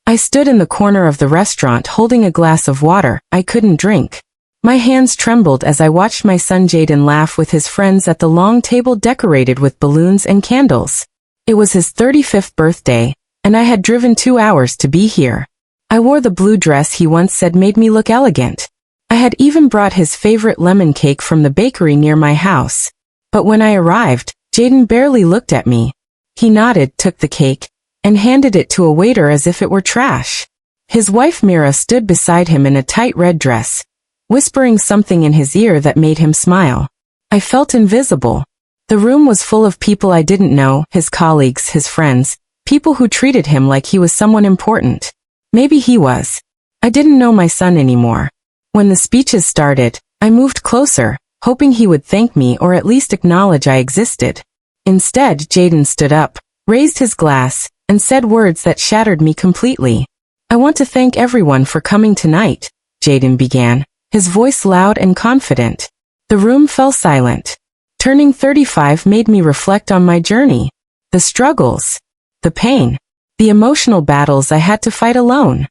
I stood in the corner of the restaurant holding a glass of water I couldn't drink. My hands trembled as I watched my son Jaden laugh with his friends at the long table decorated with balloons and candles. It was his 35th birthday, and I had driven 2 hours to be here. I wore the blue dress he once said made me look elegant. I had even brought his favorite lemon cake from the bakery near my house. But when I arrived, Jaden barely looked at me. He nodded, took the cake, and handed it to a waiter as if it were trash. His wife Mira stood beside him in a tight red dress, whispering something in his ear that made him smile. I felt invisible. The room was full of people I didn't know, his colleagues, his friends, people who treated him like he was someone important. Maybe he was. I didn't know my son anymore. When the speeches started, I moved closer, hoping he would thank me or at least acknowledge I existed. Instead, Jaden stood up, raised his glass, and said words that shattered me completely. "I want to thank everyone for coming tonight," Jaden began, his voice loud and confident. The room fell silent. Turning 35 made me reflect on my journey. The struggles, the pain, the emotional battles I had to fight alone.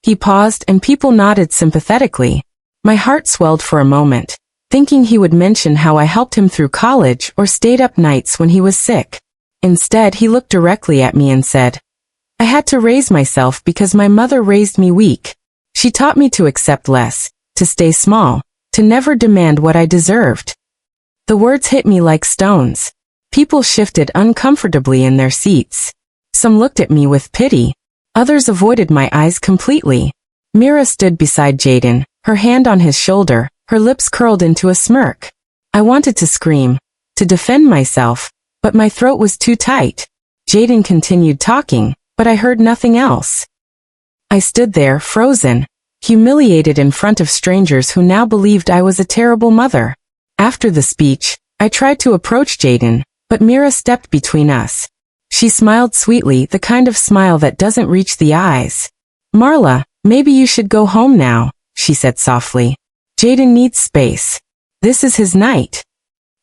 He paused and people nodded sympathetically. My heart swelled for a moment, thinking he would mention how I helped him through college or stayed up nights when he was sick. Instead, he looked directly at me and said, "I had to raise myself because my mother raised me weak. She taught me to accept less, to stay small, to never demand what I deserved." The words hit me like stones. People shifted uncomfortably in their seats. Some looked at me with pity. Others avoided my eyes completely. Mira stood beside Jaden, her hand on his shoulder, her lips curled into a smirk. I wanted to scream, to defend myself, but my throat was too tight. Jaden continued talking, but I heard nothing else. I stood there, frozen, humiliated in front of strangers who now believed I was a terrible mother. After the speech, I tried to approach Jaden, but Mira stepped between us. She smiled sweetly, the kind of smile that doesn't reach the eyes. "Marla, maybe you should go home now," she said softly. "Jaden needs space. This is his night."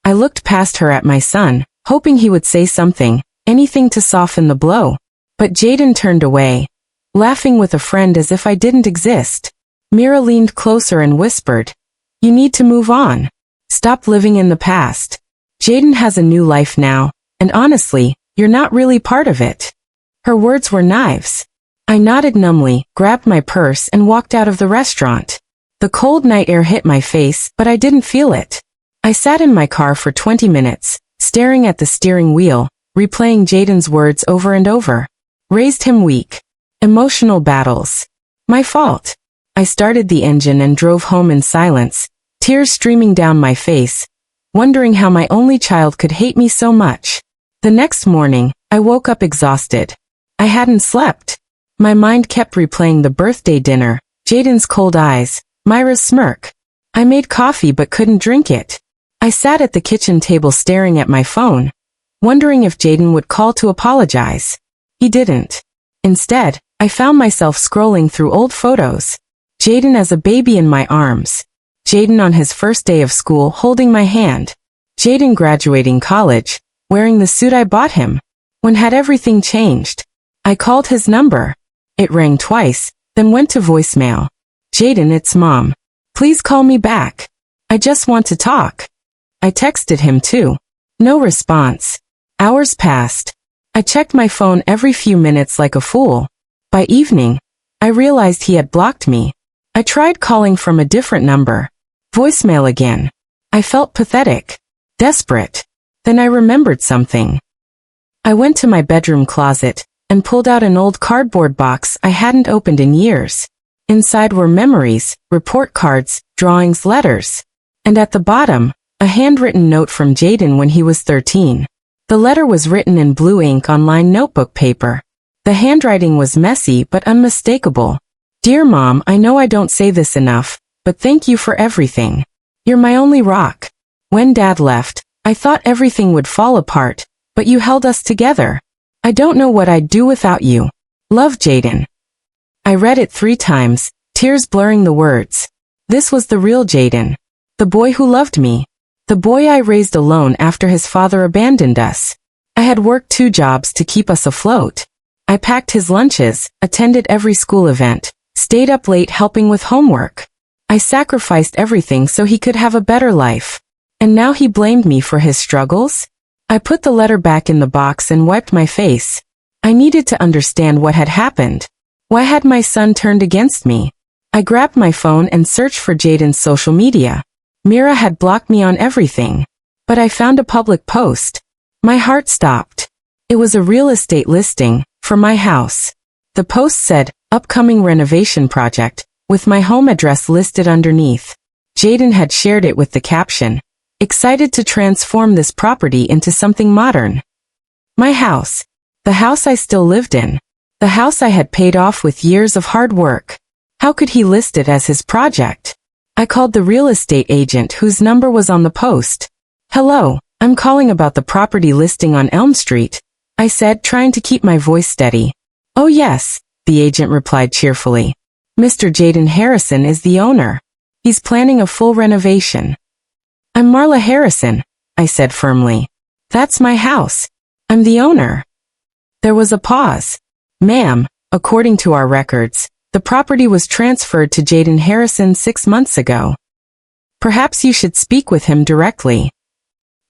I looked past her at my son, hoping he would say something, anything to soften the blow. But Jaden turned away, laughing with a friend as if I didn't exist. Mira leaned closer and whispered, "You need to move on. Stop living in the past. Jaden has a new life now, and honestly, you're not really part of it." Her words were knives. I nodded numbly, grabbed my purse and walked out of the restaurant. The cold night air hit my face, but I didn't feel it. I sat in my car for 20 minutes, staring at the steering wheel, replaying Jaden's words over and over. Raised him weak. Emotional battles. My fault. I started the engine and drove home in silence, tears streaming down my face, wondering how my only child could hate me so much. The next morning, I woke up exhausted. I hadn't slept. My mind kept replaying the birthday dinner, Jaden's cold eyes, Myra's smirk. I made coffee but couldn't drink it. I sat at the kitchen table staring at my phone, wondering if Jaden would call to apologize. He didn't. Instead, I found myself scrolling through old photos. Jaden as a baby in my arms. Jaden on his first day of school holding my hand. Jaden graduating college, wearing the suit I bought him. When had everything changed? I called his number. It rang twice, then went to voicemail. "Jaden, it's Mom. Please call me back. I just want to talk." I texted him too. No response. Hours passed. I checked my phone every few minutes like a fool. By evening, I realized he had blocked me. I tried calling from a different number. Voicemail again. I felt pathetic. Desperate. Then I remembered something. I went to my bedroom closet and pulled out an old cardboard box I hadn't opened in years. Inside were memories, report cards, drawings, letters. And at the bottom, a handwritten note from Jaden when he was 13. The letter was written in blue ink on lined notebook paper. The handwriting was messy but unmistakable. "Dear Mom, I know I don't say this enough, but thank you for everything. You're my only rock. When Dad left, I thought everything would fall apart, but you held us together. I don't know what I'd do without you. Love, Jaden." I read it 3 times, tears blurring the words. This was the real Jaden. The boy who loved me. The boy I raised alone after his father abandoned us. I had worked 2 jobs to keep us afloat. I packed his lunches, attended every school event, stayed up late helping with homework. I sacrificed everything so he could have a better life. And now he blamed me for his struggles? I put the letter back in the box and wiped my face. I needed to understand what had happened. Why had my son turned against me? I grabbed my phone and searched for Jaden's social media. Mira had blocked me on everything. But I found a public post. My heart stopped. It was a real estate listing for my house. The post said, upcoming renovation project, with my home address listed underneath. Jaden had shared it with the caption, excited to transform this property into something modern. My house. The house I still lived in. The house I had paid off with years of hard work. How could he list it as his project? I called the real estate agent whose number was on the post. Hello, I'm calling about the property listing on Elm Street, I said, trying to keep my voice steady. Oh yes, the agent replied cheerfully. Mr. Jaden Harrison is the owner. He's planning a full renovation. I'm Marla Harrison, I said firmly. That's my house. I'm the owner. There was a pause. Ma'am, according to our records, the property was transferred to Jaden Harrison 6 months ago. Perhaps you should speak with him directly.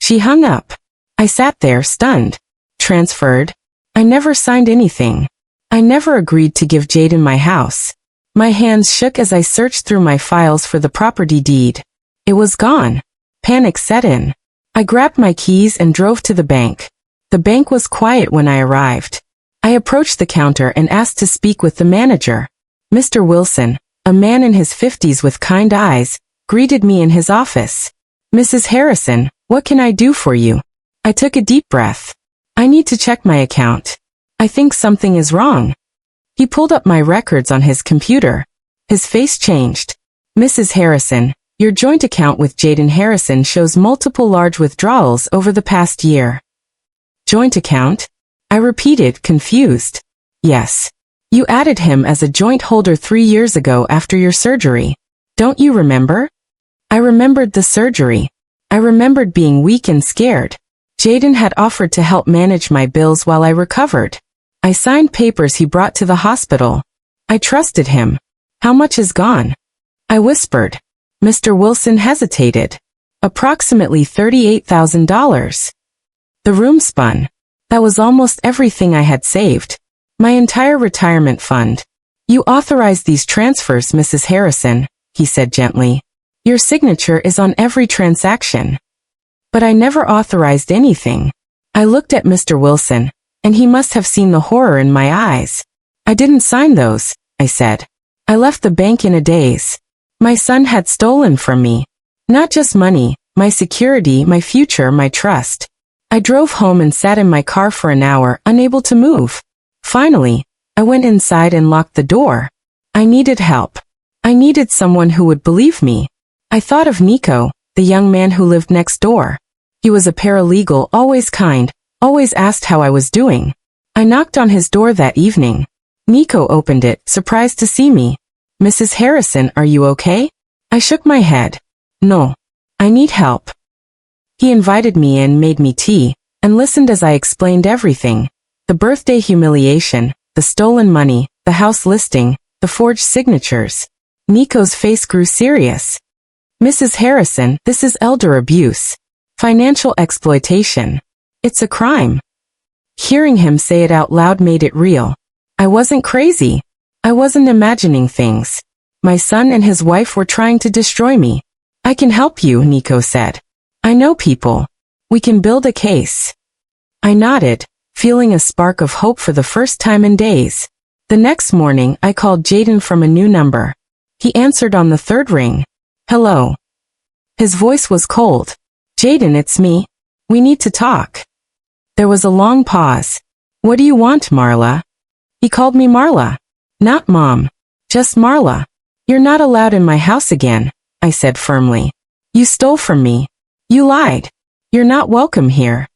She hung up. I sat there stunned. Transferred? I never signed anything. I never agreed to give Jaden my house. My hands shook as I searched through my files for the property deed. It was gone. Panic set in. I grabbed my keys and drove to the bank. The bank was quiet when I arrived. I approached the counter and asked to speak with the manager. Mr. Wilson, a man in his 50s with kind eyes, greeted me in his office. Mrs. Harrison, what can I do for you? I took a deep breath. I need to check my account. I think something is wrong. He pulled up my records on his computer. His face changed. Mrs. Harrison, your joint account with Jaden Harrison shows multiple large withdrawals over the past year. Joint account? I repeated, confused. Yes. You added him as a joint holder 3 years ago after your surgery. Don't you remember? I remembered the surgery. I remembered being weak and scared. Jaden had offered to help manage my bills while I recovered. I signed papers he brought to the hospital. I trusted him. How much is gone? I whispered. Mr. Wilson hesitated. Approximately $38,000. The room spun. That was almost everything I had saved. My entire retirement fund. You authorized these transfers, Mrs. Harrison, he said gently. Your signature is on every transaction. But I never authorized anything. I looked at Mr. Wilson, and he must have seen the horror in my eyes. I didn't sign those, I said. I left the bank in a daze. My son had stolen from me. Not just money, my security, my future, my trust. I drove home and sat in my car for an hour, unable to move. Finally, I went inside and locked the door. I needed help. I needed someone who would believe me. I thought of Nico, the young man who lived next door. He was a paralegal, always kind, always asked how I was doing. I knocked on his door that evening. Nico opened it, surprised to see me. Mrs. Harrison, are you okay? I shook my head. No. I need help. He invited me in, made me tea, and listened as I explained everything. The birthday humiliation, the stolen money, the house listing, the forged signatures. Nico's face grew serious. Mrs. Harrison, this is elder abuse. Financial exploitation. It's a crime. Hearing him say it out loud made it real. I wasn't crazy. I wasn't imagining things. My son and his wife were trying to destroy me. I can help you, Nico said. I know people. We can build a case. I nodded, feeling a spark of hope for the first time in days. The next morning, I called Jaden from a new number. He answered on the third ring. Hello. His voice was cold. Jaden, it's me. We need to talk. There was a long pause. What do you want, Marla? He called me Marla. Not Mom. Just Marla. You're not allowed in my house again, I said firmly. You stole from me. You lied. You're not welcome here.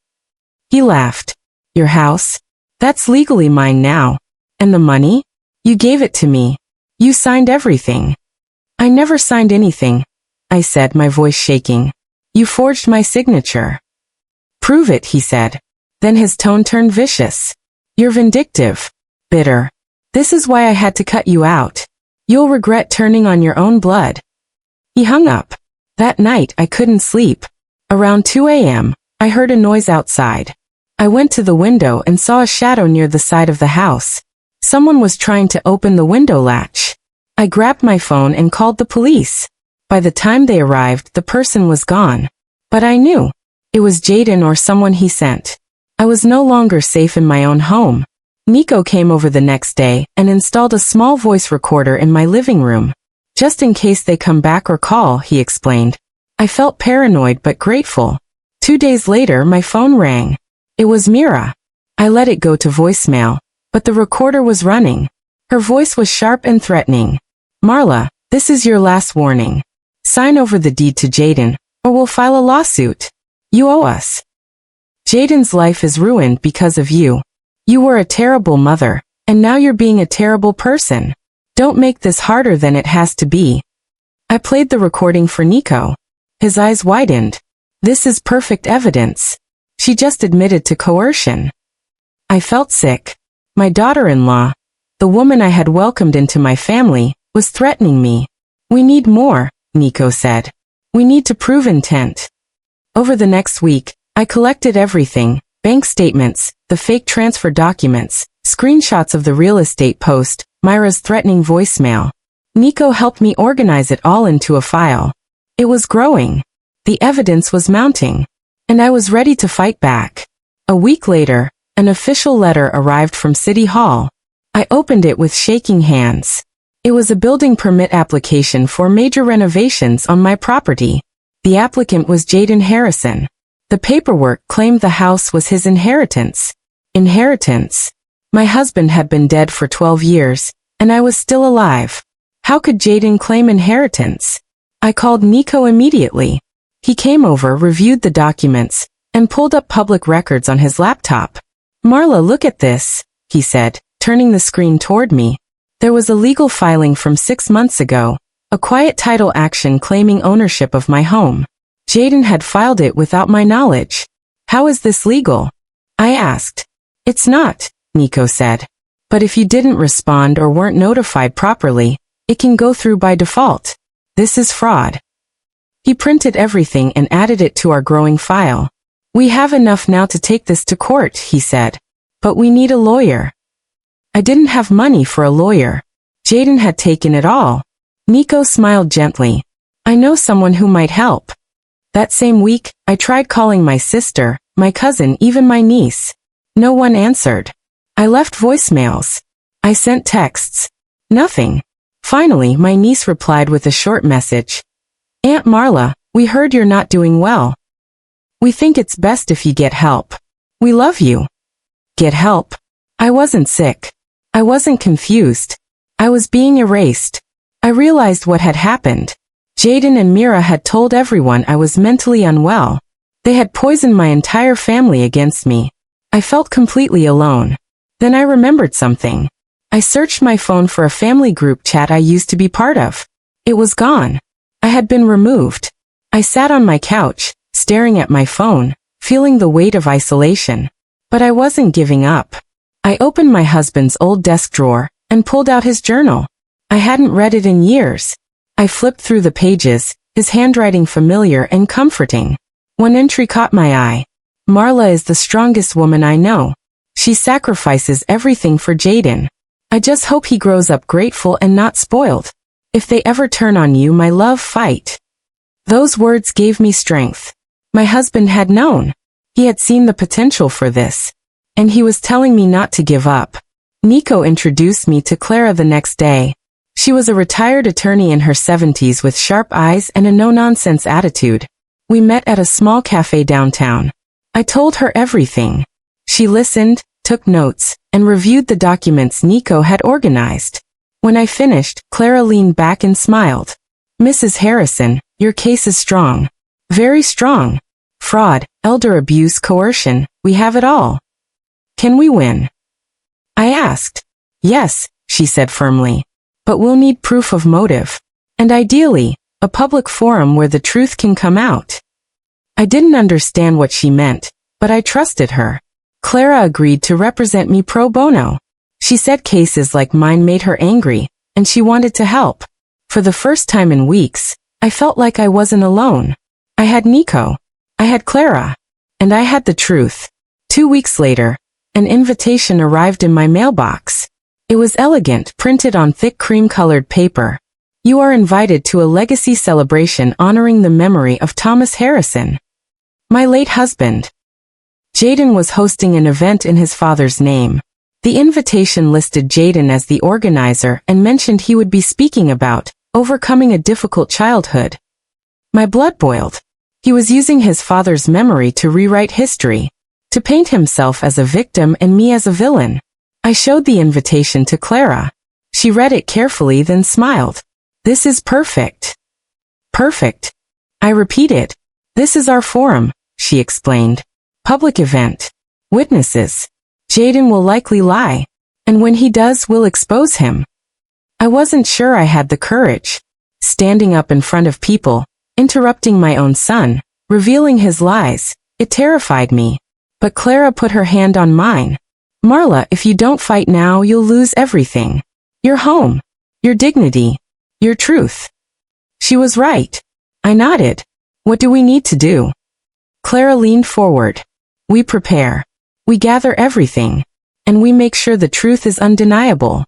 He laughed. Your house? That's legally mine now. And the money? You gave it to me. You signed everything. I never signed anything, I said, my voice shaking. You forged my signature. Prove it, he said. Then his tone turned vicious. You're vindictive. Bitter. This is why I had to cut you out. You'll regret turning on your own blood. He hung up. That night I couldn't sleep. Around 2 a.m., I heard a noise outside. I went to the window and saw a shadow near the side of the house. Someone was trying to open the window latch. I grabbed my phone and called the police. By the time they arrived, the person was gone. But I knew. It was Jaden or someone he sent. I was no longer safe in my own home. Nico came over the next day and installed a small voice recorder in my living room. Just in case they come back or call, he explained. I felt paranoid but grateful. 2 days later, my phone rang. It was Mira. I let it go to voicemail, but the recorder was running. Her voice was sharp and threatening. Marla, this is your last warning. Sign over the deed to Jaden, or we'll file a lawsuit. You owe us. Jaden's life is ruined because of you. You were a terrible mother, and now you're being a terrible person. Don't make this harder than it has to be. I played the recording for Nico. His eyes widened. This is perfect evidence. She just admitted to coercion. I felt sick. My daughter-in-law, the woman I had welcomed into my family, was threatening me. We need more, Nico said. We need to prove intent. Over the next week, I collected everything, bank statements, the fake transfer documents, screenshots of the real estate post, Myra's threatening voicemail. Nico helped me organize it all into a file. It was growing. The evidence was mounting. And I was ready to fight back. A week later, an official letter arrived from City Hall. I opened it with shaking hands. It was a building permit application for major renovations on my property. The applicant was Jaden Harrison. The paperwork claimed the house was his inheritance. Inheritance. My husband had been dead for 12 years, and I was still alive. How could Jaden claim inheritance? I called Nico immediately. He came over, reviewed the documents, and pulled up public records on his laptop. Marla, look at this, he said, turning the screen toward me. There was a legal filing from 6 months ago, a quiet title action claiming ownership of my home. Jaden had filed it without my knowledge. How is this legal? I asked. It's not, Nico said. But if you didn't respond or weren't notified properly, it can go through by default. This is fraud. He printed everything and added it to our growing file. We have enough now to take this to court, he said. But we need a lawyer. I didn't have money for a lawyer. Jaden had taken it all. Nico smiled gently. I know someone who might help. That same week, I tried calling my sister, my cousin, even my niece. No one answered. I left voicemails. I sent texts. Nothing. Finally, my niece replied with a short message. Aunt Marla, we heard you're not doing well. We think it's best if you get help. We love you. Get help? I wasn't sick. I wasn't confused. I was being erased. I realized what had happened. Jaden and Mira had told everyone I was mentally unwell. They had poisoned my entire family against me. I felt completely alone. Then I remembered something. I searched my phone for a family group chat I used to be part of. It was gone. I had been removed. I sat on my couch, staring at my phone, feeling the weight of isolation. But I wasn't giving up. I opened my husband's old desk drawer and pulled out his journal. I hadn't read it in years. I flipped through the pages, his handwriting familiar and comforting. One entry caught my eye. Marla is the strongest woman I know. She sacrifices everything for Jaden. I just hope he grows up grateful and not spoiled. If they ever turn on you, my love, fight. Those words gave me strength. My husband had known. He had seen the potential for this. And he was telling me not to give up. Nico introduced me to Clara the next day. She was a retired attorney in her 70s with sharp eyes and a no-nonsense attitude. We met at a small cafe downtown. I told her everything. She listened, took notes, and reviewed the documents Nico had organized. When I finished, Clara leaned back and smiled. Mrs. Harrison, your case is strong. Very strong. Fraud, elder abuse, coercion, we have it all. Can we win? I asked. Yes, she said firmly. But we'll need proof of motive. And ideally, a public forum where the truth can come out. I didn't understand what she meant, but I trusted her. Clara agreed to represent me pro bono. She said cases like mine made her angry, and she wanted to help. For the first time in weeks, I felt like I wasn't alone. I had Nico. I had Clara. And I had the truth. 2 weeks later, an invitation arrived in my mailbox. It was elegant, printed on thick cream-colored paper. You are invited to a legacy celebration honoring the memory of Thomas Harrison, my late husband. Jaden was hosting an event in his father's name. The invitation listed Jaden as the organizer and mentioned he would be speaking about overcoming a difficult childhood. My blood boiled. He was using his father's memory to rewrite history, to paint himself as a victim and me as a villain. I showed the invitation to Clara. She read it carefully, then smiled. This is perfect. Perfect. I repeated. This is our forum, she explained. Public event. Witnesses. Jaden will likely lie. And when he does, we'll expose him. I wasn't sure I had the courage. Standing up in front of people, interrupting my own son, revealing his lies, it terrified me. But Clara put her hand on mine. Marla, if you don't fight now, you'll lose everything. Your home. Your dignity. Your truth. She was right. I nodded. What do we need to do? Clara leaned forward. We prepare. We gather everything. And we make sure the truth is undeniable.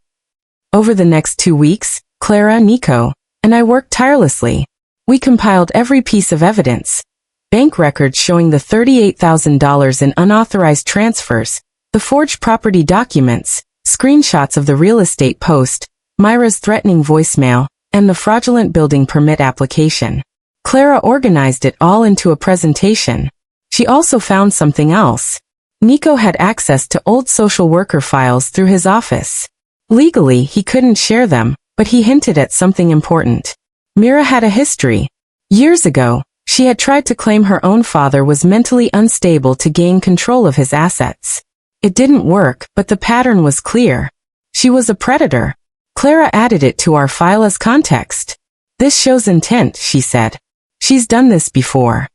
Over the next 2 weeks, Clara, Nico, and I worked tirelessly. We compiled every piece of evidence. Bank records showing the $38,000 in unauthorized transfers, the forged property documents, screenshots of the real estate post, Myra's threatening voicemail, and the fraudulent building permit application. Clara organized it all into a presentation. She also found something else. Nico had access to old social worker files through his office. Legally, he couldn't share them, but he hinted at something important. Myra had a history. Years ago, she had tried to claim her own father was mentally unstable to gain control of his assets. It didn't work, but the pattern was clear. She was a predator. Clara added it to our file as context. This shows intent, she said. She's done this before.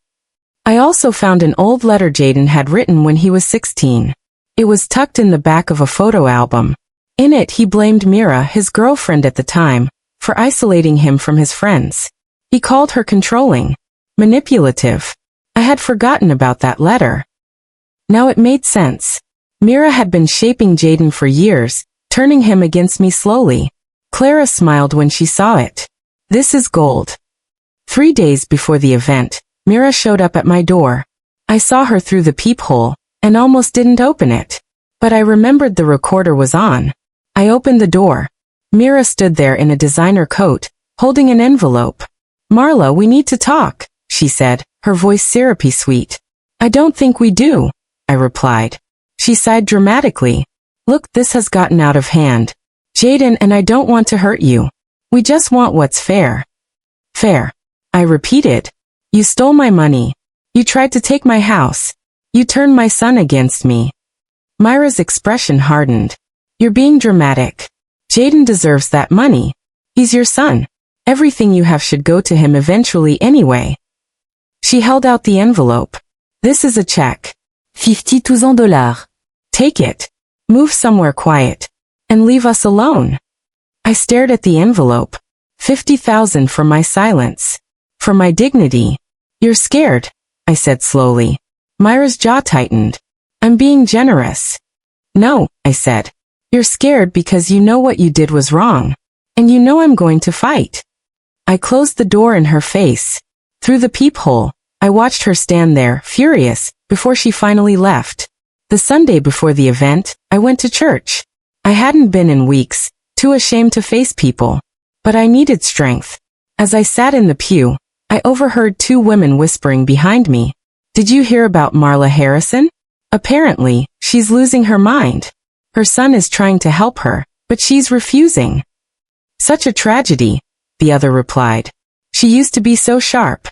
I also found an old letter Jaden had written when he was 16. It was tucked in the back of a photo album. In it, he blamed Myra, his girlfriend at the time, for isolating him from his friends. He called her controlling, manipulative. I had forgotten about that letter. Now it made sense. Myra had been shaping Jaden for years, turning him against me slowly. Clara smiled when she saw it. This is gold. 3 days before the event, Myra showed up at my door. I saw her through the peephole, and almost didn't open it. But I remembered the recorder was on. I opened the door. Myra stood there in a designer coat, holding an envelope. Marla, we need to talk, she said, her voice syrupy sweet. I don't think we do, I replied. She sighed dramatically. Look, this has gotten out of hand. Jaden and I don't want to hurt you. We just want what's fair. Fair. I repeated. You stole my money. You tried to take my house. You turned my son against me. Myra's expression hardened. You're being dramatic. Jaden deserves that money. He's your son. Everything you have should go to him eventually anyway. She held out the envelope. This is a check. $52,000. Take it. Move somewhere quiet. And leave us alone. I stared at the envelope. $50,000 for my silence. For my dignity. You're scared, I said slowly. Myra's jaw tightened. I'm being generous. No, I said. You're scared because you know what you did was wrong. And you know I'm going to fight. I closed the door in her face. Through the peephole, I watched her stand there, furious, before she finally left. The Sunday before the event, I went to church. I hadn't been in weeks, too ashamed to face people. But I needed strength. As I sat in the pew, I overheard 2 women whispering behind me. Did you hear about Marla Harrison? Apparently, she's losing her mind. Her son is trying to help her, but she's refusing. Such a tragedy, the other replied. She used to be so sharp.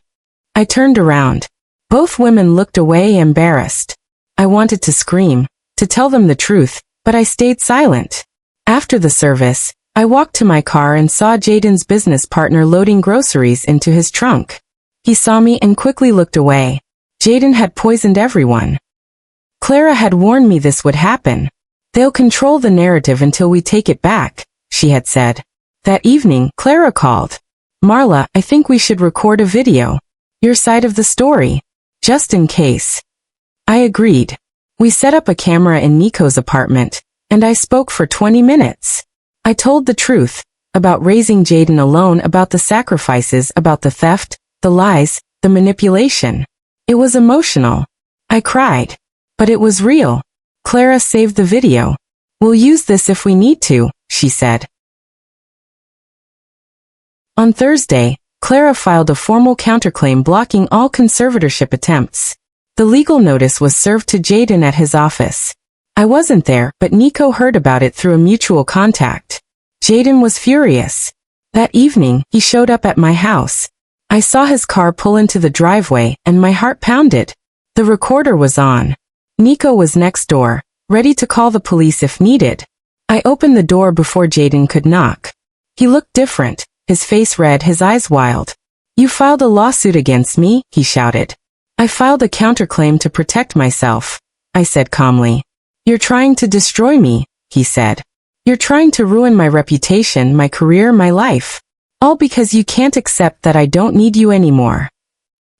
I turned around. Both women looked away, embarrassed. I wanted to scream, to tell them the truth, but I stayed silent. After the service, I walked to my car and saw Jaden's business partner loading groceries into his trunk. He saw me and quickly looked away. Jaden had poisoned everyone. Clara had warned me this would happen. They'll control the narrative until we take it back, she had said. That evening, Clara called. Marla, I think we should record a video. Your side of the story. Just in case. I agreed. We set up a camera in Nico's apartment, and I spoke for 20 minutes. I told the truth, about raising Jaden alone, about the sacrifices, about the theft, the lies, the manipulation. It was emotional. I cried. But it was real. Clara saved the video. We'll use this if we need to, she said. On Thursday, Clara filed a formal counterclaim blocking all conservatorship attempts. The legal notice was served to Jaden at his office. I wasn't there, but Nico heard about it through a mutual contact. Jaden was furious. That evening, he showed up at my house. I saw his car pull into the driveway, and my heart pounded. The recorder was on. Nico was next door, ready to call the police if needed. I opened the door before Jaden could knock. He looked different, his face red, his eyes wild. You filed a lawsuit against me, he shouted. I filed a counterclaim to protect myself, I said calmly. You're trying to destroy me, he said. You're trying to ruin my reputation, my career, my life. All because you can't accept that I don't need you anymore.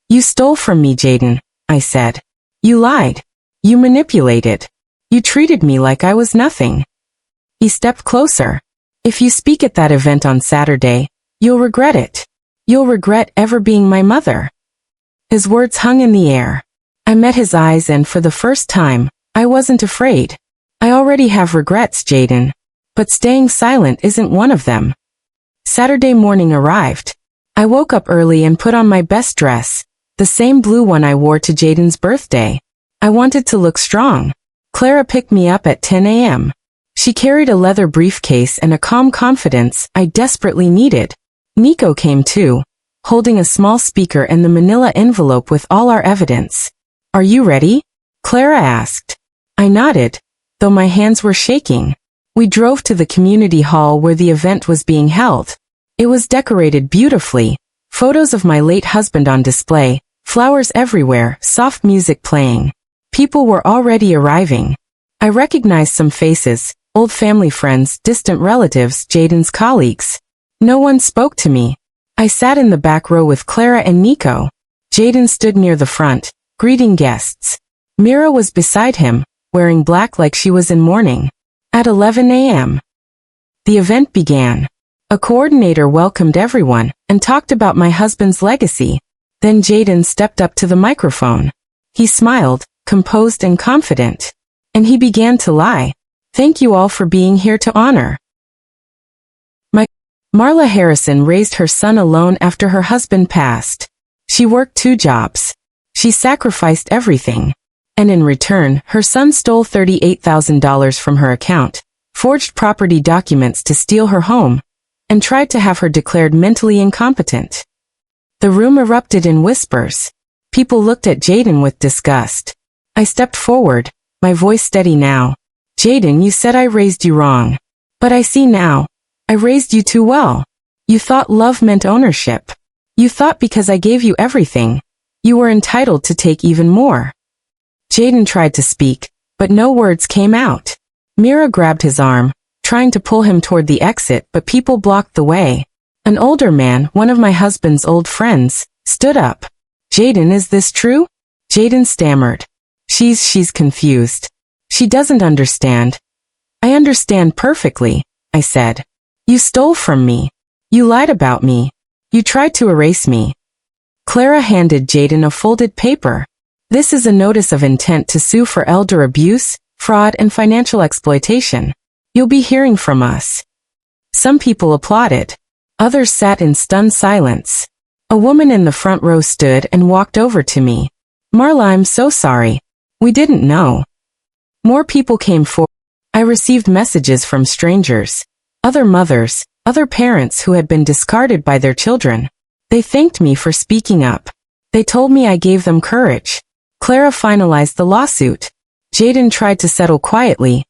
You stole from me, Jaden, I said. You lied. You manipulated. You treated me like I was nothing. He stepped closer. If you speak at that event on Saturday, you'll regret it. You'll regret ever being my mother. His words hung in the air. I met his eyes, and for the first time, I wasn't afraid. I already have regrets, Jaden. But staying silent isn't one of them. Saturday morning arrived. I woke up early and put on my best dress, the same blue one I wore to Jaden's birthday. I wanted to look strong. Clara picked me up at 10 a.m. She carried a leather briefcase and a calm confidence I desperately needed. Nico came too, holding a small speaker and the manila envelope with all our evidence. Are you ready? Clara asked. I nodded, though my hands were shaking. We drove to the community hall where the event was being held. It was decorated beautifully, photos of my late husband on display, flowers everywhere, soft music playing. People were already arriving. I recognized some faces, old family friends, distant relatives, Jaden's colleagues. No one spoke to me. I sat in the back row with Clara and Nico. Jaden stood near the front, greeting guests. Mira was beside him, wearing black like she was in mourning. At 11 a.m., the event began. A coordinator welcomed everyone and talked about my husband's legacy. Then Jaden stepped up to the microphone. He smiled, composed and confident. And he began to lie. Thank you all for being here to honor. Marla Harrison raised her son alone after her husband passed. She worked 2 jobs. She sacrificed everything. And in return, her son stole $38,000 from her account, forged property documents to steal her home, and tried to have her declared mentally incompetent. The room erupted in whispers. People looked at Jaden with disgust. I stepped forward, my voice steady now. Jaden, you said I raised you wrong. But I see now. I raised you too well. You thought love meant ownership. You thought because I gave you everything, you were entitled to take even more. Jaden tried to speak, but no words came out. Mira grabbed his arm, trying to pull him toward the exit, but people blocked the way. An older man, one of my husband's old friends, stood up. Jaden, is this true? Jaden stammered. She's confused. She doesn't understand. I understand perfectly, I said. You stole from me. You lied about me. You tried to erase me. Clara handed Jaden a folded paper. This is a notice of intent to sue for elder abuse, fraud, and financial exploitation. You'll be hearing from us. Some people applauded. Others sat in stunned silence. A woman in the front row stood and walked over to me. Marla, I'm so sorry. We didn't know. More people came forward. I received messages from strangers, other mothers, other parents who had been discarded by their children. They thanked me for speaking up. They told me I gave them courage. Clara finalized the lawsuit. Jaden tried to settle quietly,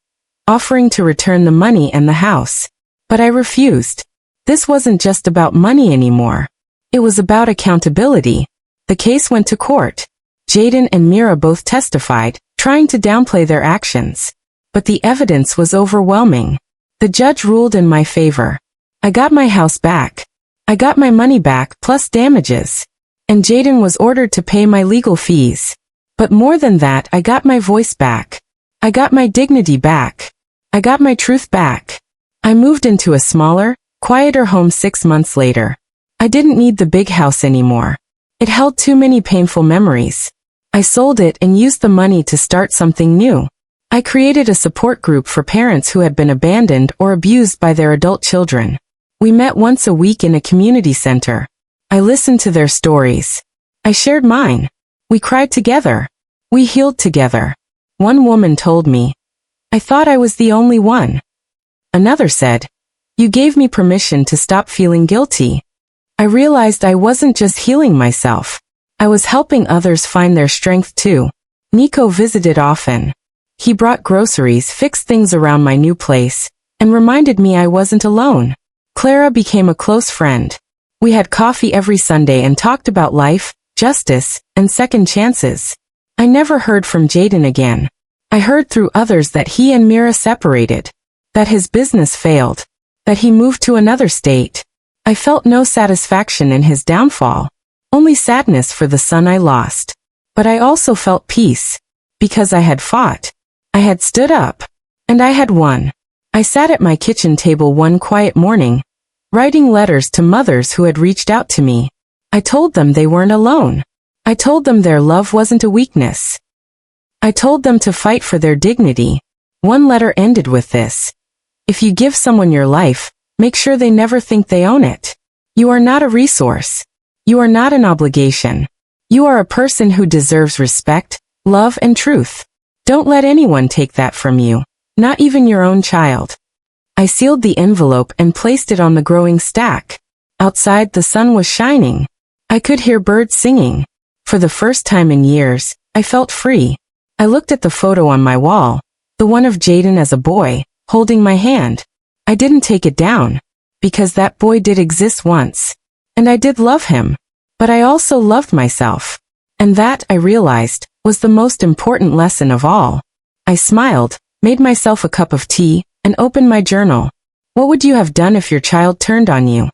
offering to return the money and the house. But I refused. This wasn't just about money anymore. It was about accountability. The case went to court. Jaden and Mira both testified, trying to downplay their actions. but the evidence was overwhelming. The judge ruled in my favor. I got my house back. I got my money back plus damages. And Jaden was ordered to pay my legal fees. But more than that, I got my voice back. I got my dignity back. I got my truth back. I moved into a smaller, quieter home 6 months later. I didn't need the big house anymore. It held too many painful memories. I sold it and used the money to start something new. I created a support group for parents who had been abandoned or abused by their adult children. We met once a week in a community center. I listened to their stories. I shared mine. We cried together. We healed together. One woman told me, "I thought I was the only one." Another said, "You gave me permission to stop feeling guilty." I realized I wasn't just healing myself. I was helping others find their strength too. Nico visited often. He brought groceries, fixed things around my new place, and reminded me I wasn't alone. Clara became a close friend. We had coffee every Sunday and talked about life, justice, and second chances. I never heard from Jaden again. I heard through others that he and Mira separated, that his business failed, that he moved to another state. I felt no satisfaction in his downfall, only sadness for the son I lost. But I also felt peace, because I had fought. I had stood up, and I had won. I sat at my kitchen table one quiet morning, writing letters to mothers who had reached out to me. I told them they weren't alone. I told them their love wasn't a weakness. I told them to fight for their dignity. One letter ended with this: "If you give someone your life, make sure they never think they own it. You are not a resource. You are not an obligation. You are a person who deserves respect, love, and truth. Don't let anyone take that from you, not even your own child." I sealed the envelope and placed it on the growing stack. Outside, the sun was shining. I could hear birds singing. For the first time in years, I felt free. I looked at the photo on my wall, the one of Jaden as a boy, holding my hand. I didn't take it down, because that boy did exist once. And I did love him. But I also loved myself. And that, I realized, was the most important lesson of all. I smiled, made myself a cup of tea, and opened my journal. What would you have done if your child turned on you?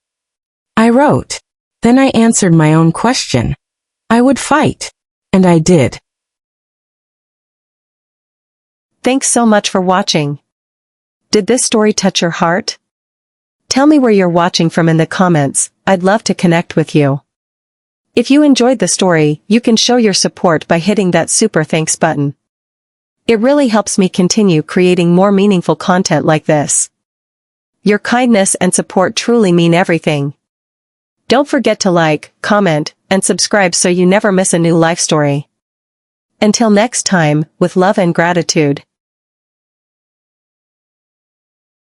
I wrote. Then I answered my own question. I would fight. And I did. Thanks so much for watching. Did this story touch your heart? Tell me where you're watching from in the comments. I'd love to connect with you. If you enjoyed the story, you can show your support by hitting that super thanks button. It really helps me continue creating more meaningful content like this. Your kindness and support truly mean everything. Don't forget to like, comment, and subscribe so you never miss a new life story. Until next time, with love and gratitude.